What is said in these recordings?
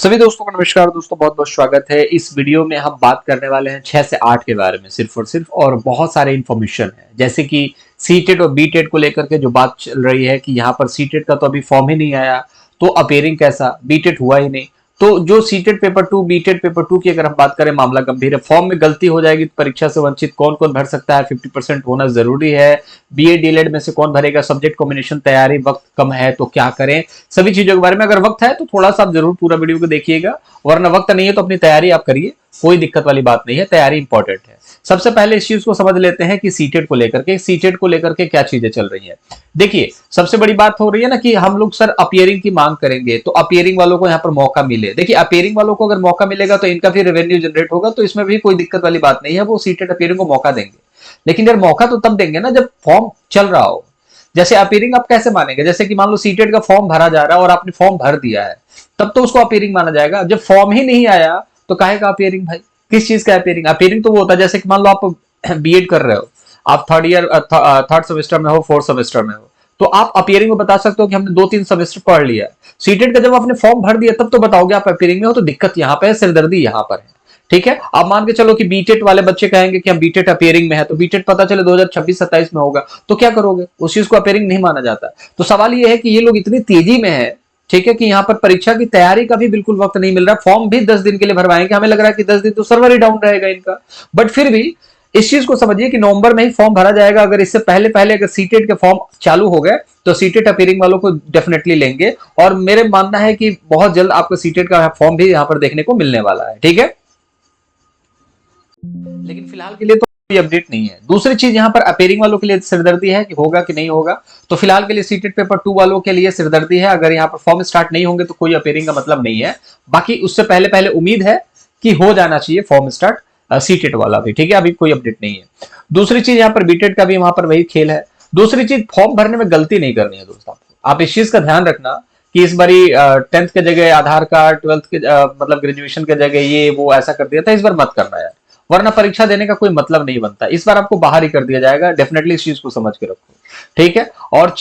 सभी दोस्तों को नमस्कार दोस्तों, बहुत बहुत स्वागत है। इस वीडियो में हम बात करने वाले हैं 6 से 8 के बारे में सिर्फ और सिर्फ, और बहुत सारे इन्फॉर्मेशन है जैसे कि सीटेट और बीटेट को लेकर के जो बात चल रही है कि यहाँ पर सीटेट का तो अभी फॉर्म ही नहीं आया, तो अपेयरिंग कैसा, बीटेट हुआ ही नहीं। तो जो सीटेट पेपर 2 बीटेट पेपर 2 की अगर हम बात करें, मामला गंभीर है। फॉर्म में गलती हो जाएगी तो परीक्षा से वंचित कौन कौन भर सकता है, 50% होना जरूरी है। बीए डीएलएड में से कौन भरेगा, सब्जेक्ट कॉम्बिनेशन तैयारी, वक्त कम है तो क्या करें, सभी चीजों के बारे में। अगर वक्त है तो थोड़ा सा आप जरूर पूरा वीडियो को देखिएगा, वरना वक्त नहीं है तो अपनी तैयारी आप करिए, कोई दिक्कत वाली बात नहीं है, तैयारी इंपॉर्टेंट है। सबसे पहले इस चीज को समझ लेते हैं कि सीटेट को लेकर के क्या चीजें चल रही हैं। देखिए, सबसे बड़ी बात हो रही है ना कि हम लोग सर अपियरिंग की मांग करेंगे, तो अपियरिंग वालों को यहाँ पर मौका मिले। देखिए, अपियरिंग वालों को अगर मौका मिलेगा तो इनका भी रेवेन्यू जनरेट होगा, तो इसमें भी कोई दिक्कत वाली बात नहीं है, वो सीटेट अपियरिंग को मौका देंगे। लेकिन यार, मौका तो तब देंगे ना जब फॉर्म चल रहा हो। जैसे अपियरिंग आप कैसे मानेंगे, जैसे कि मान लो सीटेट का फॉर्म भरा जा रहा है और आपने फॉर्म भर दिया है, तब तो उसको अपियरिंग माना जाएगा। जब फॉर्म ही नहीं आया तो काहे का अपियरिंग भाई, किस चीज का अपियरिंग? अपियरिंग तो वो होता है जैसे कि मान लो आप बीएड कर रहे हो, आप थर्ड सेमेस्टर में हो, फोर्थ सेमेस्टर में हो, तो आप अपियरिंग में बता सकते हो कि हमने 2-3 सेमेस्टर पढ़ लिया। सीटेट का जब आपने फॉर्म भर दिया तब तो बताओगे आप अपियरिंग में हो, तो दिक्कत यहाँ पे है, सिरदर्दी यहाँ पर है। ठीक है, अब मान के चलो कि बीटेट वाले बच्चे कहेंगे कि हम बीटेट अपियरिंग में है, तो बीटेट पता चले 2026-27 में होगा, तो क्या करोगे? उस चीज को अपियरिंग नहीं माना जाता। तो सवाल ये है कि ये लोग इतनी तेजी में है, ठीक है, कि यहाँ पर परीक्षा की तैयारी का भी बिल्कुल वक्त नहीं मिल रहा। फॉर्म भी 10 दिन के लिए भरवाएंगे, हमें लग रहा है कि 10 दिन तो सर्वर ही डाउन रहेगा इनका, बट फिर भी इस चीज को समझिए कि नवंबर में ही फॉर्म भरा जाएगा। अगर इससे पहले पहले अगर सीटेट के फॉर्म चालू हो गए तो सीटेट अपियरिंग वालों को डेफिनेटली लेंगे, और मेरे मानना है कि बहुत जल्द आपको सीटेट का फॉर्म भी यहाँ पर देखने को मिलने वाला है। ठीक है, लेकिन फिलहाल के लिए तो कोई अपडेट नहीं है। दूसरी चीज, यहाँ पर अपेयरिंग वालों के लिए सिरदर्दी है कि होगा कि नहीं होगा, तो फिलहाल के लिए सीटेट पेपर 2 वालों के लिए सिरदर्दी है। अगर यहाँ पर फॉर्म स्टार्ट नहीं होंगे तो कोई अपेयरिंग का मतलब नहीं है। बाकी उससे पहले पहले उम्मीद है कि हो जाना चाहिए फॉर्म स्टार्ट सीटेट वाला भी। ठीक है, अभी कोई अपडेट नहीं है। दूसरी चीज, यहाँ पर बीटेट का भी वहां पर वही खेल है। दूसरी चीज, फॉर्म भरने में गलती नहीं करनी है दोस्तों। आप इस चीज का ध्यान रखना कि इस बारी 10th के जगह आधार कार्ड, 12th के मतलब ग्रेजुएशन के जगह ये वो ऐसा कर दिया था, इस बार मत करना यार, वरना परीक्षा देने का कोई मतलब नहीं बनता। इस बार आपको बाहर ही कर दिया जाएगा, डेफिनेटली इस चीज को समझ के रखो। ठीक है, और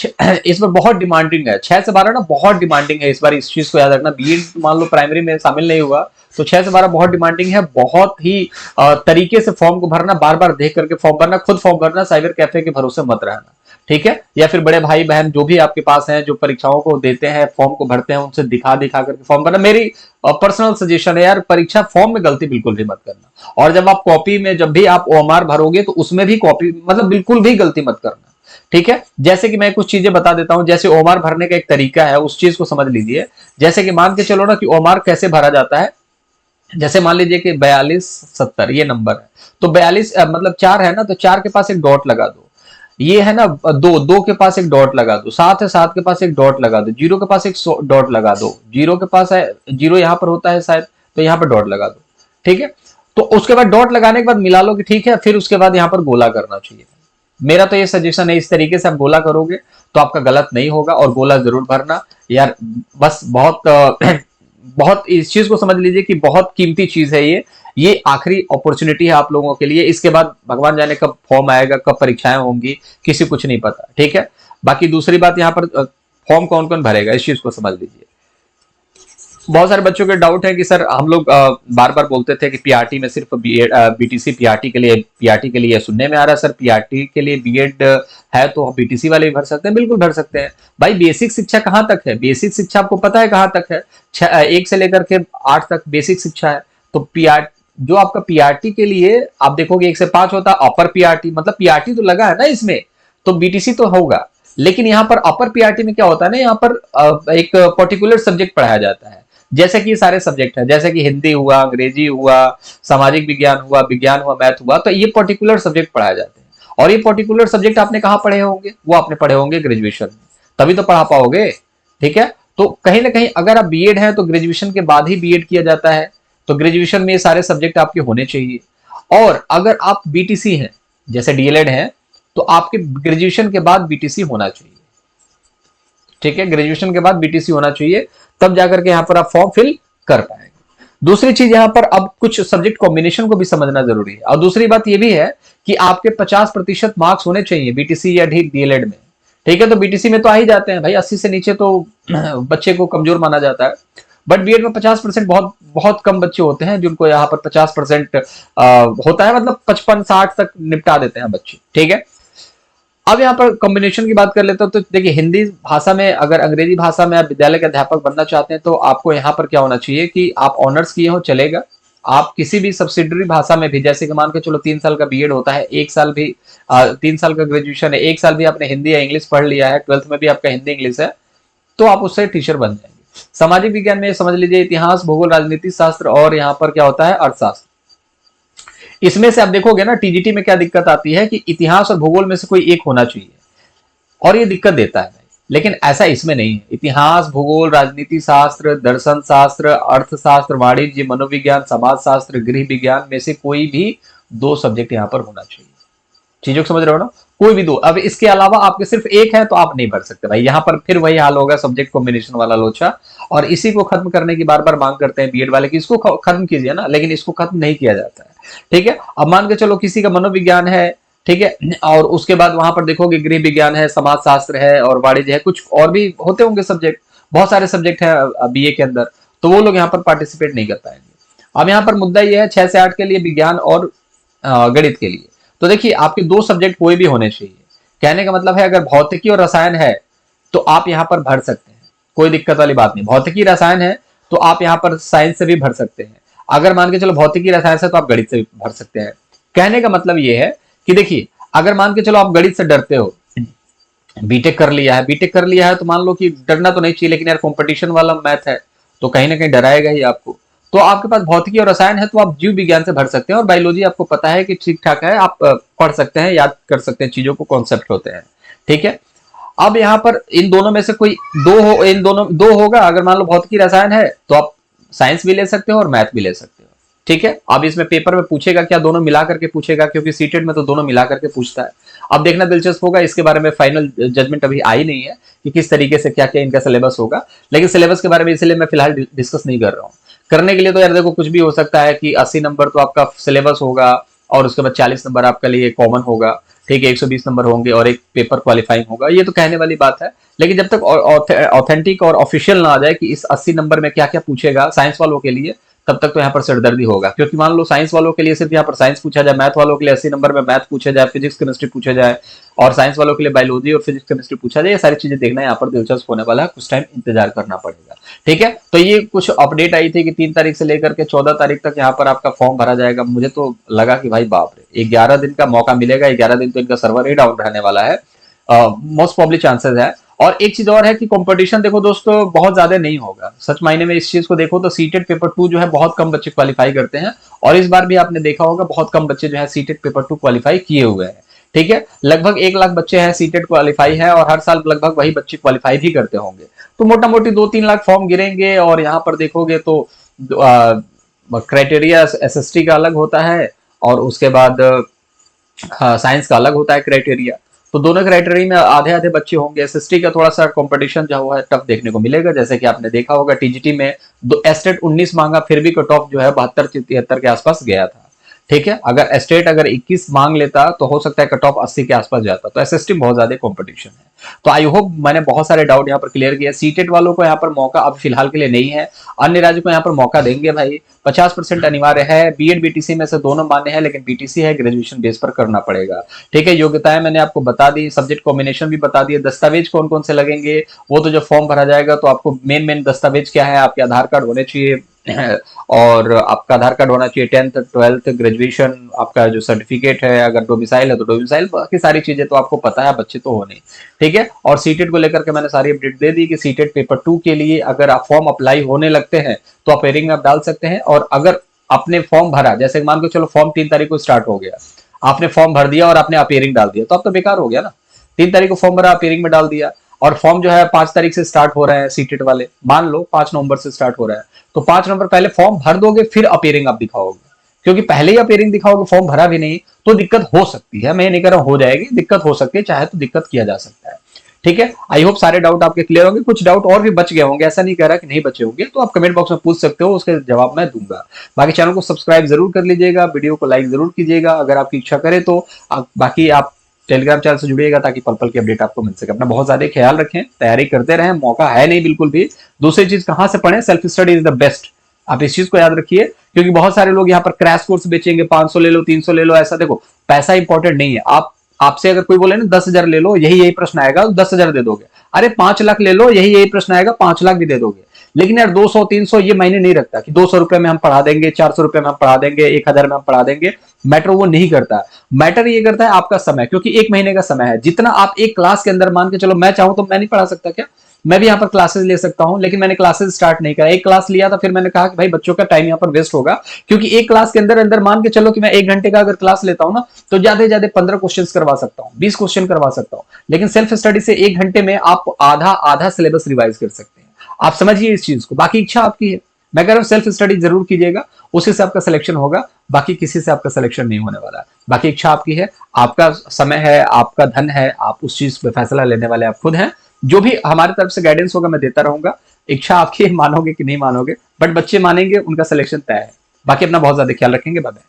इस बार बहुत डिमांडिंग है, 6 से 12 ना बहुत डिमांडिंग है इस बार, इस चीज को याद रखना। बीएड मान लो प्राइमरी में शामिल नहीं हुआ तो 6 से 12 बहुत डिमांडिंग है। बहुत ही तरीके से फॉर्म को भरना, बार बार देख करके फॉर्म भरना, खुद फॉर्म भरना, साइबर कैफे के भरोसे मत रहना। ठीक है, या फिर बड़े भाई बहन जो भी आपके पास हैं जो परीक्षाओं को देते हैं, फॉर्म को भरते हैं, उनसे दिखा दिखा करके फॉर्म भरना। मेरी पर्सनल सजेशन है यार, परीक्षा फॉर्म में गलती बिल्कुल भी मत करना। और जब आप कॉपी में, जब भी आप ओएमआर भरोगे तो उसमें भी कॉपी मतलब बिल्कुल भी गलती मत करना। ठीक है, जैसे कि मैं कुछ चीजें बता देता हूं, जैसे ओएमआर भरने का एक तरीका है, उस चीज को समझ लीजिए। जैसे कि मान के चलो ना कि ओएमआर कैसे भरा जाता है। जैसे मान लीजिए कि 4270 ये नंबर है, तो 42 मतलब 4 है ना, तो 4 के पास एक डॉट लगा दो। ये है ना, दो के पास एक डॉट लगा दो। 7 है, 7 के पास एक डॉट लगा दो। 0 के पास एक डॉट लगा दो। 0 के पास है, 0 यहां पर होता है शायद, तो यहां पर डॉट लगा दो। ठीक है, तो उसके बाद डॉट लगाने के बाद मिला लो कि ठीक है, फिर उसके बाद यहां पर गोला करना चाहिए। मेरा तो ये सजेशन है, इस तरीके से आप गोला करोगे तो आपका गलत नहीं होगा, और गोला जरूर भरना यार। बस बहुत बहुत इस चीज को समझ लीजिए कि बहुत कीमती चीज है ये आखिरी अपॉर्चुनिटी है आप लोगों के लिए। इसके बाद भगवान जाने कब फॉर्म आएगा, कब परीक्षाएं होंगी, किसी कुछ नहीं पता। ठीक है, बाकी दूसरी बात, यहाँ पर फॉर्म कौन कौन भरेगा इस चीज को समझ लीजिए। बहुत सारे बच्चों के डाउट है कि सर हम लोग बार बार बोलते थे कि पीआरटी में सिर्फ बीटीसी पीआरटी के लिए सुनने में आ रहा है सर पीआरटी के लिए बीएड है तो बीटीसी वाले भी भर सकते हैं। बिल्कुल भर सकते हैं भाई। बेसिक शिक्षा कहाँ तक है? बेसिक शिक्षा आपको पता है कहाँ तक है? 1 से लेकर के 8 तक बेसिक शिक्षा है। तो जो आपका पीआरटी के लिए आप देखोगे 1 से 5 होता है अपर पीआरटी, मतलब पीआरटी तो लगा है ना इसमें, तो बीटीसी तो होगा। लेकिन यहाँ पर अपर पीआरटी में क्या होता है ना, यहाँ पर एक पर्टिकुलर सब्जेक्ट पढ़ाया जाता है। जैसे कि सारे सब्जेक्ट है, जैसे कि हिंदी हुआ, अंग्रेजी हुआ, सामाजिक विज्ञान हुआ, मैथ हुआ, तो ये पर्टिकुलर सब्जेक्ट पढ़ाए जाते हैं। और ये पर्टिकुलर सब्जेक्ट आपने कहाँ पढ़े होंगे? वो आपने पढ़े होंगे ग्रेजुएशन में, तभी तो पढ़ा पाओगे। ठीक है, तो कहीं ना कहीं अगर आप बीएड है तो ग्रेजुएशन के बाद ही बीएड किया जाता है, तो ग्रेजुएशन में ये सारे सब्जेक्ट आपके होने चाहिए। और अगर आप बीटीसी हैं, जैसे डीएलएड है, तो आपके ग्रेजुएशन के बाद बीटीसी होना चाहिए। ठीक है, ग्रेजुएशन के बाद बीटीसी होना चाहिए, तब जाकर के यहाँ पर आप फॉर्म फिल कर पाएंगे। दूसरी चीज, यहाँ पर अब कुछ सब्जेक्ट कॉम्बिनेशन को भी समझना जरूरी है। और दूसरी बात ये भी है कि आपके 50% मार्क्स होने चाहिए बीटीसी या डीएलएड में। ठीक है, तो बीटीसी में तो आ ही जाते हैं भाई, 80 से नीचे तो बच्चे को कमजोर माना जाता है। बट बीएड में 50% बहुत बहुत कम बच्चे होते हैं जिनको यहाँ पर 50% होता है, मतलब 55-60 तक निपटा देते हैं बच्चे, ठीक है। अब यहाँ पर कॉम्बिनेशन की बात कर लेते हो तो देखिए, हिंदी भाषा में अगर अंग्रेजी भाषा में आप विद्यालय के अध्यापक बनना चाहते हैं तो आपको यहाँ पर क्या होना चाहिए कि आप ऑनर्स किए हो चलेगा। आप किसी भी सब्सिडरी भाषा में भी, जैसे कि मान के चलो 3 साल का बीएड होता है, 1 साल भी 3 साल का ग्रेजुएशन है, 1 साल भी आपने हिंदी या इंग्लिश पढ़ लिया है, 12th में भी आपका हिंदी इंग्लिश है, तो आप उससे टीचर बन जाएंगे। सामाजिक विज्ञान में समझ लीजिए इतिहास, भूगोल, राजनीति शास्त्र और यहाँ पर क्या होता है अर्थशास्त्र। इसमें से आप देखोगे ना टीजीटी में क्या दिक्कत आती है कि इतिहास और भूगोल में से कोई एक होना चाहिए, और ये दिक्कत देता है। लेकिन ऐसा इसमें नहीं है। इतिहास, भूगोल, राजनीति शास्त्र, दर्शन शास्त्र, अर्थशास्त्र, वाणिज्य, मनोविज्ञान, समाज शास्त्र, गृह विज्ञान में से कोई भी 2 सब्जेक्ट यहाँ पर होना चाहिए। चीजों को समझ रहे हो ना, कोई भी 2। अब इसके अलावा आपके सिर्फ एक है तो आप नहीं भर सकते भाई। यहाँ पर फिर वही हाल होगा सब्जेक्ट कॉम्बिनेशन वाला लोचा, और इसी को खत्म करने की बार बार मांग करते हैं बीएड वाले कि इसको खत्म कीजिए ना, लेकिन इसको खत्म नहीं किया जाता है, ठीक है। अब मान के चलो किसी का मनोविज्ञान है, ठीक है, और उसके बाद वहां पर देखोगे गृह विज्ञान है, समाज शास्त्र है और वाणिज्य है, कुछ और भी होते होंगे सब्जेक्ट, बहुत सारे सब्जेक्ट है बीए के अंदर, तो वो लोग यहाँ पर पार्टिसिपेट नहीं कर पाएंगे। अब यहाँ पर मुद्दा ये है 6 से 8 के लिए विज्ञान और गणित के लिए, तो देखिए आपके 2 सब्जेक्ट कोई भी होने चाहिए। कहने का मतलब है अगर भौतिकी और रसायन है तो आप यहाँ पर भर सकते हैं, कोई दिक्कत वाली बात नहीं। भौतिकी रसायन है तो आप यहाँ पर साइंस से भी भर सकते हैं। अगर मान के चलो भौतिकी रसायन से तो आप गणित से भी भर सकते हैं। कहने का मतलब ये है कि देखिए, अगर मान के चलो आप गणित से डरते हो, बीटेक कर लिया है तो मान लो कि डरना तो नहीं चाहिए, लेकिन यार कंपटीशन वाला मैथ है तो कहीं ना कहीं डराएगा ही आपको। तो आपके पास भौतिकी और रसायन है तो आप जीव विज्ञान से भर सकते हैं, और बायोलॉजी आपको पता है कि ठीक ठाक है, आप पढ़ सकते हैं, याद कर सकते हैं चीजों को, कॉन्सेप्ट होते हैं, ठीक है। अब यहाँ पर इन दोनों में से कोई 2 हो, इन दोनों 2 होगा। अगर मान लो भौतिकी रसायन है तो आप साइंस भी ले सकते हो और मैथ भी ले सकते हो, ठीक है। अब इसमें पेपर में पूछेगा क्या, दोनों मिला करके पूछेगा, क्योंकि सीटेट में तो दोनों मिला करके पूछता है। अब देखना दिलचस्प होगा, इसके बारे में फाइनल जजमेंट अभी आई नहीं है कि किस तरीके से क्या क्या इनका सिलेबस होगा, लेकिन सिलेबस के बारे में इसलिए मैं फिलहाल डिस्कस नहीं कर रहा हूँ। करने के लिए तो यार देखो कुछ भी हो सकता है कि 80 नंबर तो आपका सिलेबस होगा, और उसके बाद 40 नंबर आपके लिए कॉमन होगा, ठीक है, 120 नंबर होंगे और एक पेपर क्वालिफाइंग होगा। ये तो कहने वाली बात है, लेकिन जब तक ऑथेंटिक और ऑफिशियल ना आ जाए कि इस 80 नंबर में क्या क्या पूछेगा साइंस वालों के लिए, तब तक तो यहाँ पर सिरदर्दी होगा। क्योंकि मान लो साइंस वालों के लिए सिर्फ यहाँ पर साइंस पूछा जाए, मैथ वालों के लिए 80 नंबर में मैथ पूछा जाए, फिजिक्स केमिस्ट्री पूछा जाए, और साइंस वालों के लिए बायोलॉजी और फिजिक्स केमिस्ट्री पूछा जाए, ये सारी चीजें देखना यहाँ पर दिलचस्प होने वाला है, कुछ टाइम इंतजार करना पड़ेगा, ठीक है। तो ये कुछ अपडेट आई थी कि 3 तारीख से लेकर के 14 तारीख तक यहाँ पर आपका फॉर्म भरा जाएगा। मुझे तो लगा कि भाई बाप रे, 11 दिन का मौका मिलेगा, 11 दिन तो इनका सर्वर ही डाउन रहने वाला है, मोस्ट प्रॉब्ली चांसेस है। और एक चीज और है कि कंपटीशन देखो दोस्तों बहुत ज्यादा नहीं होगा, सच मायने में इस चीज को देखो तो सीटेट पेपर 2 जो है बहुत कम बच्चे क्वालिफाई करते हैं, और इस बार भी आपने देखा होगा बहुत कम बच्चे जो है सीटेट पेपर 2 क्वालिफाई किए हुए हैं, ठीक है। लगभग 1 लाख बच्चे हैं सीटेट क्वालिफाई है, और हर साल लगभग वही बच्चे क्वालिफाई भी करते होंगे, तो मोटा मोटी 2-3 लाख फॉर्म गिरेंगे। और यहाँ पर देखोगे तो क्राइटेरिया एसएसटी का अलग होता है, और उसके बाद साइंस का अलग होता है क्राइटेरिया, तो दोनों क्राइटेरिया में आधे आधे बच्चे होंगे। एसएसटी का थोड़ा सा कंपटीशन जो है टफ देखने को मिलेगा, जैसे कि आपने देखा होगा टीजीटी में एस्टेट 19 मांगा, फिर भी कट ऑफ जो है 72-73 के आसपास गया था, ठीक है। अगर एस्टेट अगर 21 मांग लेता तो हो सकता है कट ऑफ 80 के आसपास जाता, तो एसएसटी बहुत ज्यादा कंपटीशन है। तो आई होप मैंने बहुत सारे डाउट यहाँ पर क्लियर किया। सीटेट वालों को यहाँ पर मौका अब फिलहाल के लिए नहीं है, अन्य राज्यों को यहाँ पर मौका देंगे भाई। 50% अनिवार्य है, बीएड बीटीसी में से दोनों मान्य है, लेकिन बीटीसी है ग्रेजुएशन बेस पर करना पड़ेगा, ठीक है। योग्यताएं मैंने आपको बता दी, सब्जेक्ट कॉम्बिनेशन भी बता दिए, दस्तावेज कौन कौन से लगेंगे वो तो जब फॉर्म भरा जाएगा तो आपको मेन दस्तावेज क्या है, आपके आधार कार्ड होने चाहिए, और आपका आधार कार्ड होना चाहिए, 10th 12th ग्रेजुएशन, आपका जो सर्टिफिकेट है, अगर डोमिसाइल है तो डोमिसाइल, बाकी सारी चीजें तो आपको पता है, बच्चे तो होने, ठीक है। और सीटेट को लेकर के मैंने सारी अपडेट दे दी कि सीटेट पेपर 2 के लिए अगर आप फॉर्म अप्लाई होने लगते हैं तो आप हेयरिंग में आप डाल सकते हैं, और अगर आपने फॉर्म भरा, जैसे मान के चलो फॉर्म 3 तारीख को स्टार्ट हो गया, आपने फॉर्म भर दिया और आपने अपीयरिंग डाल दिया, तो अब तो बेकार हो गया ना। 3 तारीख को फॉर्म भरा, अपीयरिंग में डाल दिया, और फॉर्म जो है 5 तारीख से स्टार्ट हो रहे हैं सीटेट वाले, मान लो 5 नवंबर से स्टार्ट हो रहा है, तो 5 नवंबर पहले फॉर्म भर दोगे फिर अपीयरिंग आप दिखाओगे, क्योंकि पहले ही अपीयरिंग दिखाओगे फॉर्म भरा भी नहीं तो दिक्कत हो सकती है। मैं नहीं कह रहा हूं हो जाएगी, दिक्कत हो सकती है, चाहे तो दिक्कत किया जा सकता है, ठीक है। आई होप सारे डाउट आपके क्लियर होंगे, कुछ डाउट और भी बच गए होंगे, ऐसा नहीं कह रहा कि नहीं बचे होंगे, तो आप कमेंट बॉक्स में पूछ सकते हो, उसके जवाब मैं दूंगा। बाकी चैनल को सब्सक्राइब जरूर कर लीजिएगा, वीडियो को लाइक जरूर कीजिएगा अगर आपकी इच्छा करे तो। बाकी आप टेलीग्राम चैनल से जुड़िएगा ताकि पल पल की अपडेट आपको मिल सके। अपना बहुत ज्यादा ख्याल रखें, तैयारी करते रहें, मौका है नहीं बिल्कुल भी। दूसरी चीज कहां से पढ़ें, self study is the best. आप इस चीज को याद रखिए, क्योंकि बहुत सारे लोग यहाँ पर क्रैश कोर्स बेचेंगे, 500 ले लो, 300 ले लो, ऐसा। देखो पैसा इंपॉर्टेंट नहीं है। आप आपसे अगर कोई बोले ना 10,000 ले लो, यही प्रश्न आएगा, 10,000 दे दोगे। अरे 5 लाख ले लो, यही प्रश्न आएगा, 5 लाख भी दे दोगे। लेकिन यार 200 300 ये मायने नहीं रखता कि 200 रुपए में हम पढ़ा देंगे, 400 रुपए में हम पढ़ा देंगे, 1,000 में हम पढ़ा देंगे। मैटर वो नहीं करता। मैटर ये करता है आपका समय, क्योंकि 1 महीने का समय है। जितना आप एक क्लास के अंदर, मान के चलो मैं चाहूं तो मैं नहीं पढ़ा सकता क्या, मैं भी यहाँ पर क्लासेस ले सकता हूं, लेकिन मैंने क्लासेस स्टार्ट नहीं करा। एक क्लास लिया था, फिर मैंने कहा कि भाई बच्चों का टाइम यहाँ पर वेस्ट होगा, क्योंकि एक क्लास के अंदर अंदर मान के चलो कि मैं 1 घंटे का अगर क्लास लेता हूं ना, तो ज्यादा से ज्यादा 15 क्वेश्चन करवा सकता हूं, 20 क्वेश्चन करवा सकता हूं। लेकिन सेल्फ स्टडी से 1 घंटे में आप आधा आधा सिलेबस रिवाइज कर सकते हैं। आप समझिए इस चीज को। बाकी इच्छा आपकी है, मैं कह रहा हूं सेल्फ स्टडी जरूर कीजिएगा, उसी से आपका सिलेक्शन होगा, बाकी किसी से आपका सिलेक्शन नहीं होने वाला है। बाकी इच्छा आपकी है, आपका समय है, आपका धन है, आप उस चीज पे फैसला लेने वाले आप खुद हैं। जो भी हमारी तरफ से गाइडेंस होगा मैं देता रहूंगा। इच्छा आपकी है, मानोगे कि नहीं मानोगे, बट बच्चे मानेंगे, उनका सिलेक्शन तय है। बाकी अपना बहुत ज्यादा ख्याल रखेंगे। Bye bye.